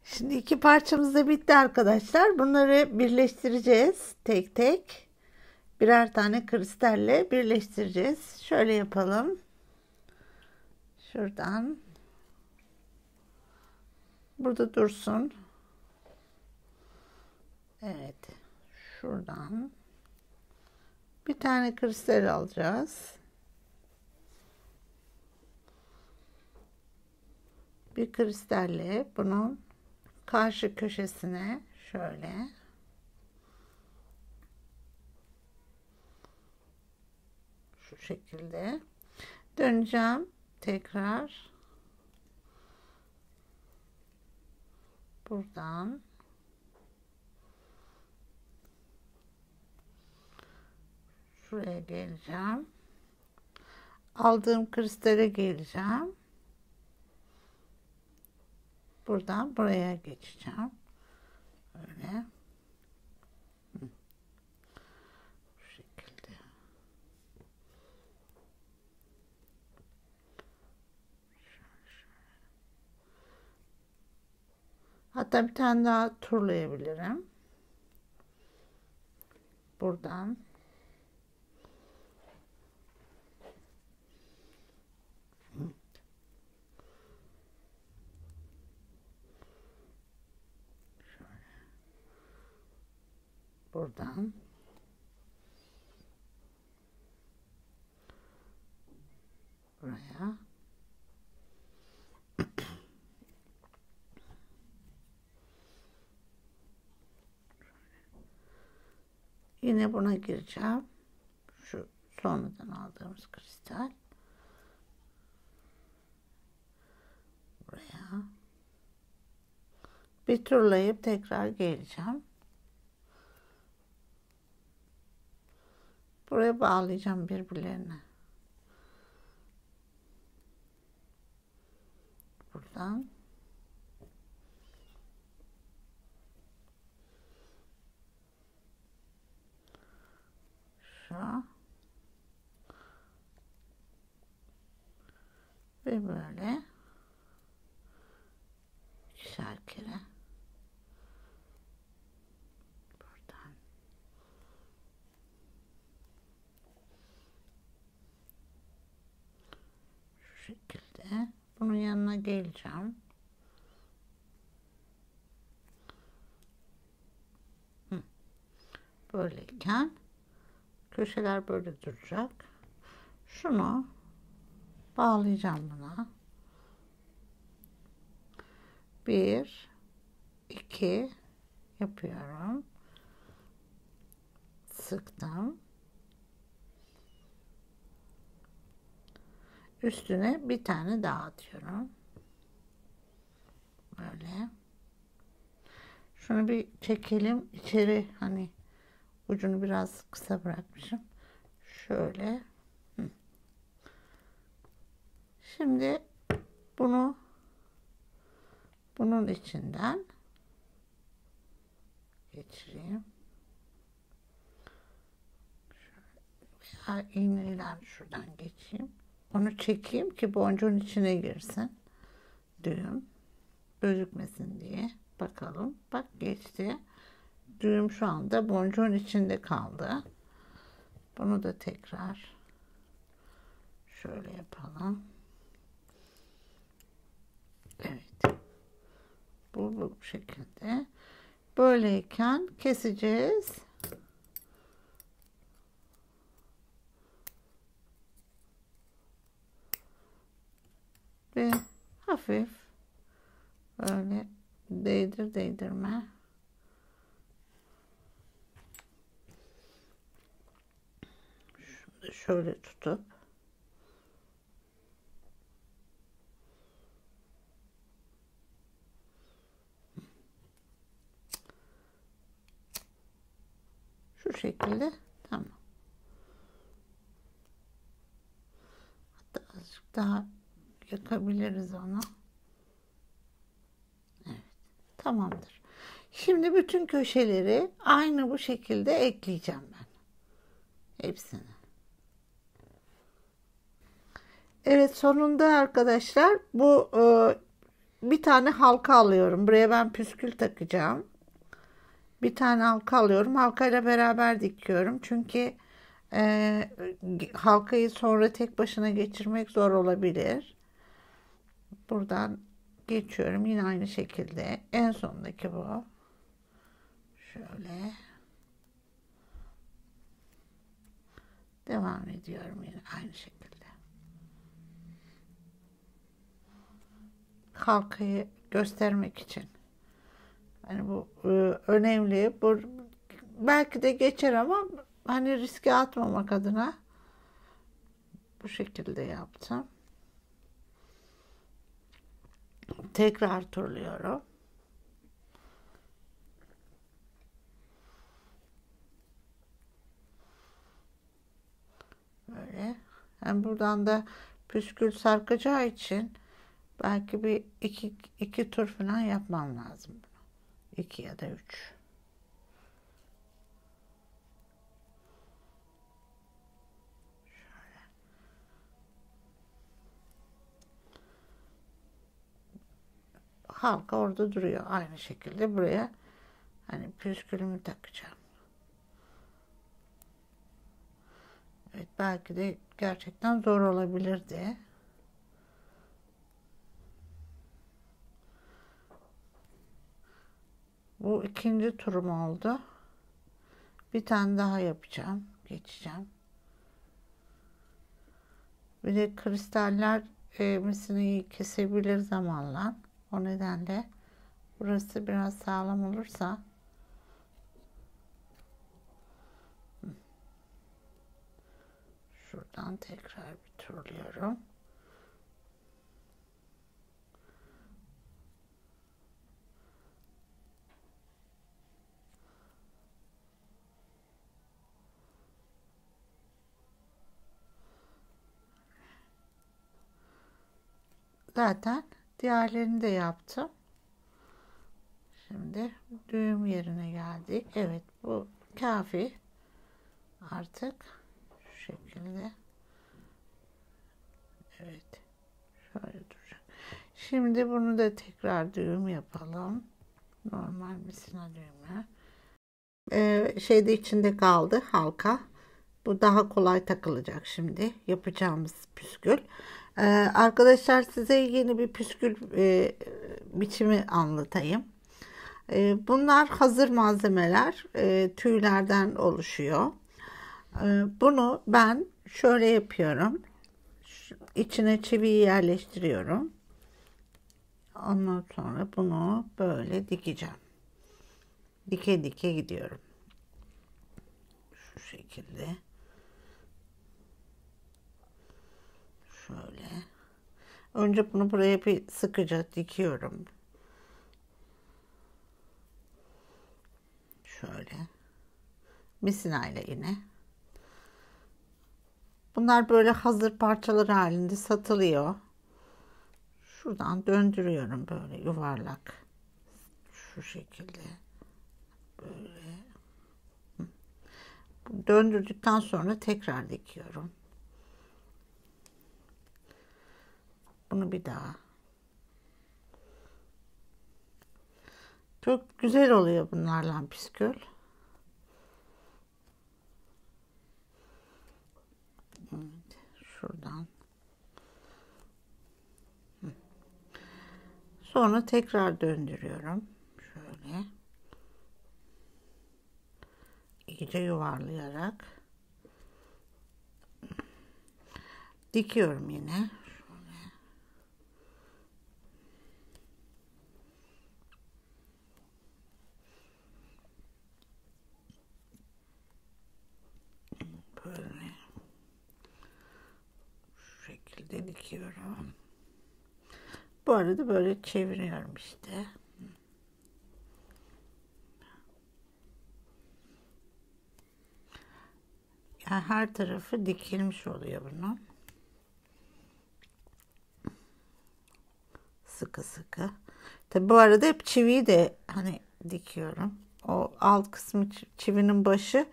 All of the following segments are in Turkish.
Şimdi iki parçamız da bitti arkadaşlar. Bunları birleştireceğiz tek tek. Birer tane kristalle birleştireceğiz. Şöyle yapalım. Şuradan. Burada dursun. Evet. Şuradan. Bir tane kristal alacağız. Bir kristalle bunun karşı köşesine şöyle şu şekilde döneceğim. Tekrar buradan şuraya geleceğim. Aldığım kristale geleceğim. Buradan buraya geçeceğim. Böyle. Bu şekilde. Hatta bir tane daha turlayabilirim. Buradan. Buradan buraya yine buna gireceğim. Şu sonradan aldığımız kristal buraya bir turlayıp tekrar geleceğim. Buraya bağlayacağım birbirlerine. Buradan şu ve böyle ikişer kere buradan şu şekilde bunun yanına geleceğim. Böyleyken köşeler böyle duracak. Şunu bağlayacağım buna. 1 2 yapıyorum. Sıktım. Üstüne bir tane daha atıyorum. Böyle. Şunu bir çekelim içeri, hani ucunu biraz kısa bırakmışım. Şöyle. Şimdi bunu bunun içinden geçireyim. Veya iğneyle şuradan geçeyim. Onu çekeyim ki boncuğun içine girsin. Düğüm gözükmesin diye. Bakalım. Bak geçti. Düğüm şu anda boncuğun içinde kaldı. Bunu da tekrar şöyle yapalım. Evet. Bu şekilde. Böyleyken keseceğiz. Ve hafif böyle değdirme. Şunu da şöyle tutup şu şekilde, tamam. Hatta azıcık daha yakabiliriz onu. Evet, tamamdır. Şimdi bütün köşeleri aynı bu şekilde ekleyeceğim ben. Hepsini. Evet, sonunda arkadaşlar bu bir tane halka alıyorum. Buraya ben püskül takacağım. Bir tane halka alıyorum. Halkayla beraber dikiyorum. Çünkü halkayı sonra tek başına geçirmek zor olabilir. Buradan geçiyorum. Yine aynı şekilde. En sondaki bu. Şöyle. Devam ediyorum yine aynı şekilde. Halkayı göstermek için. Hani bu önemli. Bu belki de geçer ama hani riske atmamak adına bu şekilde yaptım. Tekrar turluyorum. Böyle. Hem buradan da püskül sarkacağı için belki bir iki tur falan yapmam lazım. 2 ya da 3. Halka orada duruyor. Aynı şekilde buraya hani püskülümü takacağım. Evet, belki de gerçekten zor olabilirdi. Bu ikinci turum oldu. Bir tane daha yapacağım. Geçeceğim. Bir de kristaller misineyi kesebilir zamanla. O nedenle burası biraz sağlam olursa şuradan tekrar bir turluyorum. Zaten diğerlerini de yaptım. Şimdi düğüm yerine geldik. Evet, bu kafi. Artık şu şekilde. Evet. Şöyle duracak. Şimdi bunu da tekrar düğüm yapalım. Normal misina düğümü. Şeyde içinde kaldı halka. Bu daha kolay takılacak şimdi. Yapacağımız püskül. Arkadaşlar size yeni bir püskül biçimi anlatayım. Bunlar hazır malzemeler. Tüylerden oluşuyor. Bunu ben şöyle yapıyorum. İçine çiviyi yerleştiriyorum. Ondan sonra bunu böyle dikeceğim. Dike dike gidiyorum. Şu şekilde. Şöyle. Önce bunu buraya bir sıkıca dikiyorum. Şöyle. Misina ile yine. Bunlar böyle hazır parçalar halinde satılıyor. Şuradan döndürüyorum böyle yuvarlak. Şu şekilde. Böyle. Döndürdükten sonra tekrar dikiyorum. Bunu bir daha. Çok güzel oluyor bunlarla püskül. Evet, şuradan. Sonra tekrar döndürüyorum. Şöyle. İyice yuvarlayarak. Dikiyorum yine. Böyle. Şu şekilde dikiyorum. Bu arada böyle çeviriyorum işte. Yani her tarafı dikilmiş oluyor bunun. Sıkı sıkı. Tabi bu arada hep çiviyi de hani dikiyorum. O alt kısmı çivinin başı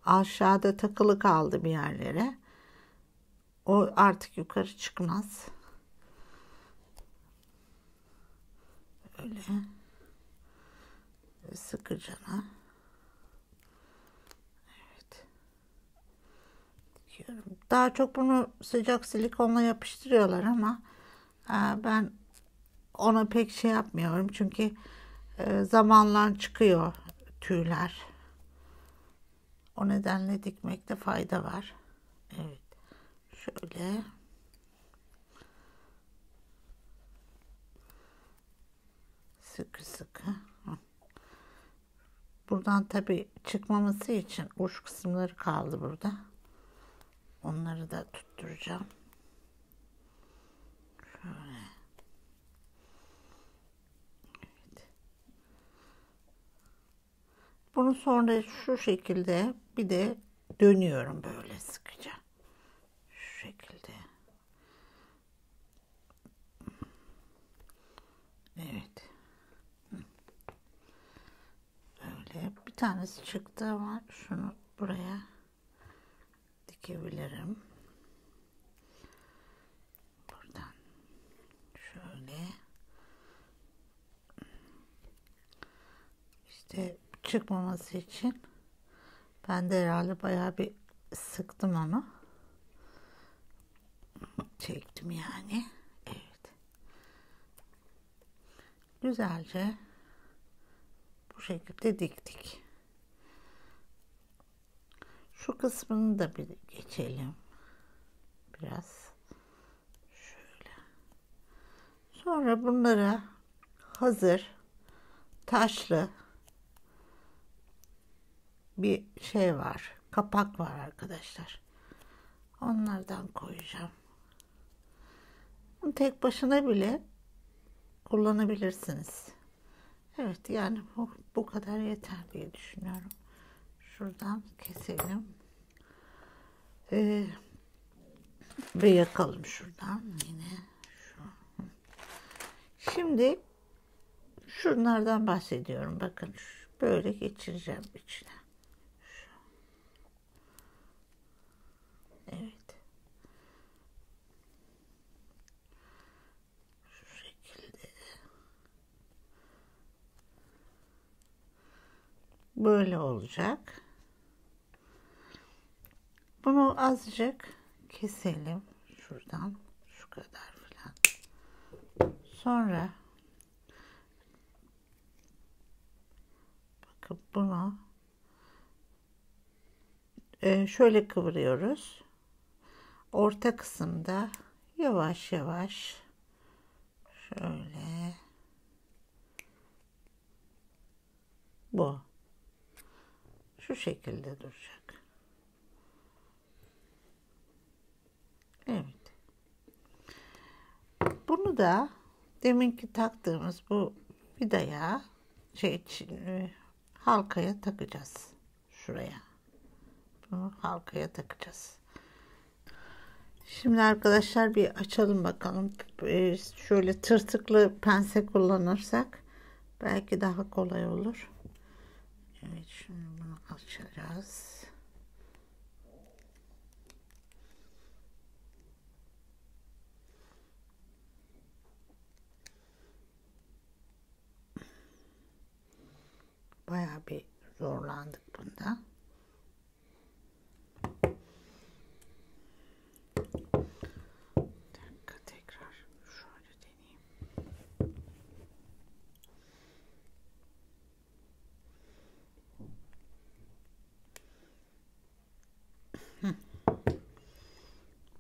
aşağıda takılı kaldı bir yerlere. O artık yukarı çıkmaz. sıkıcana. Evet. Dikiyorum. Daha çok bunu sıcak silikonla yapıştırıyorlar ama ben ona pek şey yapmıyorum. Çünkü zamanla çıkıyor tüyler. O nedenle dikmekte fayda var. Evet. Şöyle. Sıkı sıkı. Buradan tabi çıkmaması için uç kısımları kaldı burada. Onları da tutturacağım. Şöyle. Evet. Bunu sonra şu şekilde bir de dönüyorum böyle sıkıca. Şu şekilde. Evet. Böyle bir tanesi çıktı ama şunu buraya dikebilirim. Buradan şöyle. İşte çıkmaması için ben de herhalde bayağı bir sıktım onu. Çektim yani. Evet. Güzelce bu şekilde diktik. Şu kısmını da bir geçelim. Biraz. Şöyle. Sonra bunlara hazır taşlı bir şey var. Kapak var arkadaşlar. Onlardan koyacağım. Bunu tek başına bile kullanabilirsiniz. Evet yani bu kadar yeter diye düşünüyorum. Şuradan keselim. Ve yakalım şuradan yine. Şu. Şimdi şunlardan bahsediyorum. Bakın böyle geçireceğim içine. Evet. Şu şekilde. Böyle olacak. Bunu azıcık keselim. Şuradan. Şu kadar falan. Sonra bakın bunu şöyle kıvırıyoruz. Orta kısımda yavaş yavaş şöyle bu. Şu şekilde duracak. Evet. Bunu da deminki taktığımız bu vidaya halkaya takacağız. Şuraya. Bunu halkaya takacağız. Şimdi arkadaşlar bir açalım bakalım. Şöyle tırtıklı pense kullanırsak belki daha kolay olur. Evet, şimdi bunu açacağız. Bayağı bir zorlandık bunda. Bir dakika, tekrar şöyle deneyeyim.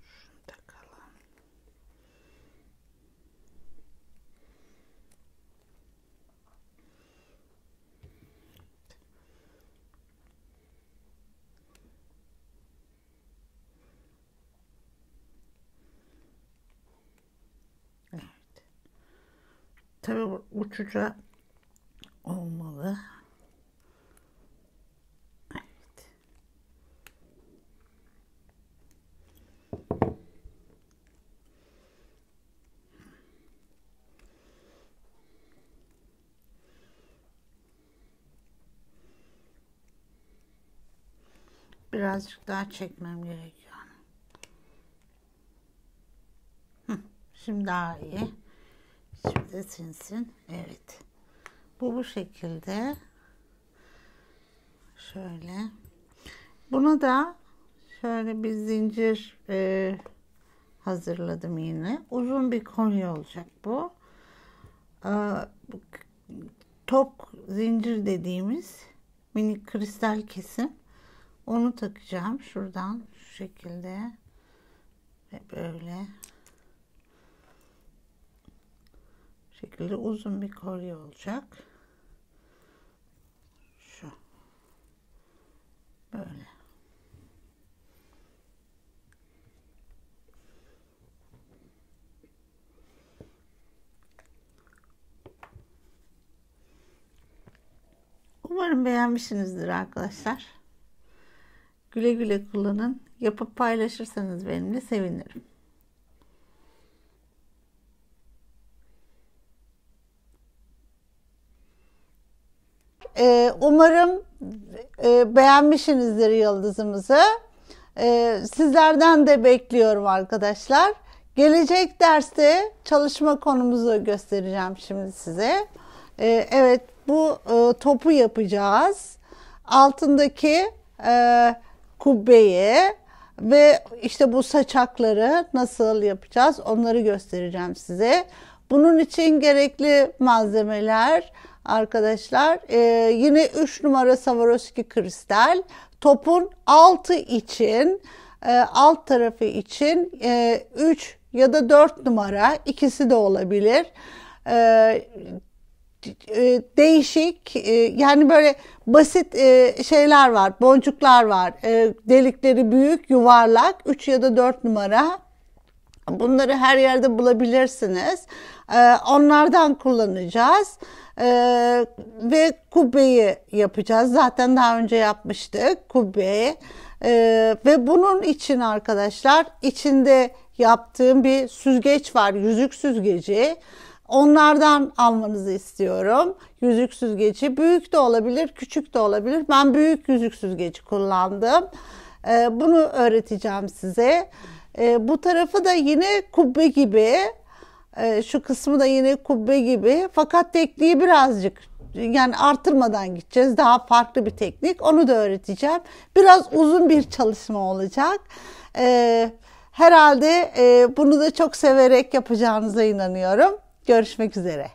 Şunu takalım. Evet. Tabii uçuca olmalı. Evet. Birazcık daha çekmem gerekiyor. Şimdi daha iyi. Şimdi sinsin. Evet. Bu şekilde Şöyle. Buna da şöyle bir zincir hazırladım yine. Uzun bir kolye olacak bu. Top zincir dediğimiz minik kristal kesim. Onu takacağım. Şuradan şu şekilde ve böyle. Bu şekilde uzun bir kolye olacak. Şu. Böyle. Umarım beğenmişsinizdir arkadaşlar. Güle güle kullanın. Yapıp paylaşırsanız benimle sevinirim. Umarım beğenmişsinizdir yıldızımızı. Sizlerden de bekliyorum arkadaşlar. Gelecek derste çalışma konumuzu göstereceğim şimdi size. Evet, bu topu yapacağız. Altındaki kubbeyi ve işte bu saçakları nasıl yapacağız onları göstereceğim size. Bunun için gerekli malzemeler arkadaşlar yine 3 numara Swarovski kristal. Topun altı için alt tarafı için 3 ya da 4 numara, ikisi de olabilir. Değişik yani böyle basit şeyler var, boncuklar var, delikleri büyük, yuvarlak, 3 ya da 4 numara. Bunları her yerde bulabilirsiniz. Onlardan kullanacağız. Ve kubbeyi yapacağız. Zaten daha önce yapmıştık kubbeyi. Ve bunun için arkadaşlar içinde yaptığım bir süzgeç var. Yüzük süzgeci. Onlardan almanızı istiyorum. Yüzük süzgeci büyük de olabilir, küçük de olabilir. Ben büyük yüzük süzgeci kullandım. Bunu öğreteceğim size. Bu tarafı da yine kubbe gibi. Şu kısmı da yine kubbe gibi. Fakat tekniği birazcık yani artırmadan gideceğiz. Daha farklı bir teknik. Onu da öğreteceğim. Biraz uzun bir çalışma olacak. Herhalde bunu da çok severek yapacağınıza inanıyorum. Görüşmek üzere.